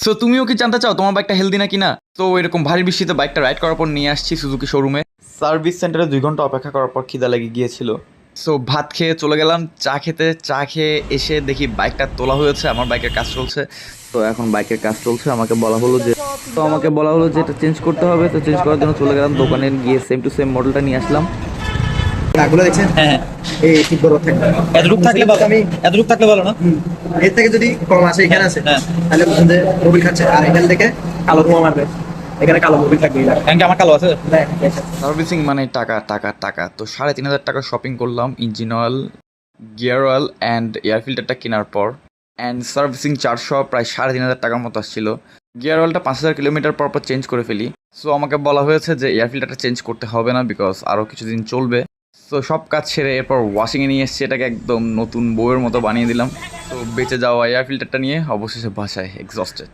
So তুমিও কি জানতে চাও তোমার বাইকটা হেলদি না কিনা? তো এরকম ভারী বৃষ্টিতে বাইকটা রাইড করার পর নিয়ে আসছি সুজুকি শোরুমে। সার্ভিস সেন্টারে 2 ঘন্টা অপেক্ষা করার পর খিদা লেগে গিয়েছিল। সো ভাত খেয়ে চলে গেলাম চা খেতে। চা খেয়ে এসে দেখি বাইকটা তোলা হয়েছে, আমার বাইকের কাজ চলছে। তো এখন বাইকের কাজ চলছে, আমাকে বলা হলো যে এটা চেঞ্জ করতে হবে। তো চেঞ্জ করার জন্য চলে গেলাম দোকানে, গিয়ে সেম টু সেম মডেলটা নিয়ে আসলাম। কাগুলো দেখছেন? হ্যাঁ হ্যাঁ, এই ঠিক বড় থাকবে। এতটুকু থাকলে ভালো। আমি এতটুকু থাকলে ভালো না? এর থেকে যদি কম আসে এখানে আছে, হ্যাঁ। তাহলে বুঝুন যে মোবিল খাচ্ছে। আর এখান থেকে কালো ধোঁয়া মারবে, এখানে কালো মোবিল থাকবে। কারণ কি আমার কালো আছে? সার্ভিসিং মানে টাকা টাকা টাকা। তো 3,500 টাকা শপিং করলাম engine oil, gear oil and air ফিল্টারটা কেনার পর। অ্যান্ড সার্ভিসিং 400, প্রায় 3,500 টাকার মতো আসছিল। গিয়ার অয়েলটা 5,000 কিলোমিটার পর পর চেঞ্জ করে ফেলি। সো আমাকে বলা হয়েছে যে এয়ার ফিল্টারটা চেঞ্জ করতে হবে না, বিকজ আরও কিছুদিন চলবে। সো সব কাজ সেরে এরপর ওয়াশিংয়ে নিয়ে এসেছি, এটাকে একদম নতুন বউয়ের মতো বানিয়ে দিলাম। তো বেঁচে যাওয়া এয়ার ফিল্টারটা নিয়ে অবশেষে বাসায় এক্সস্টেড।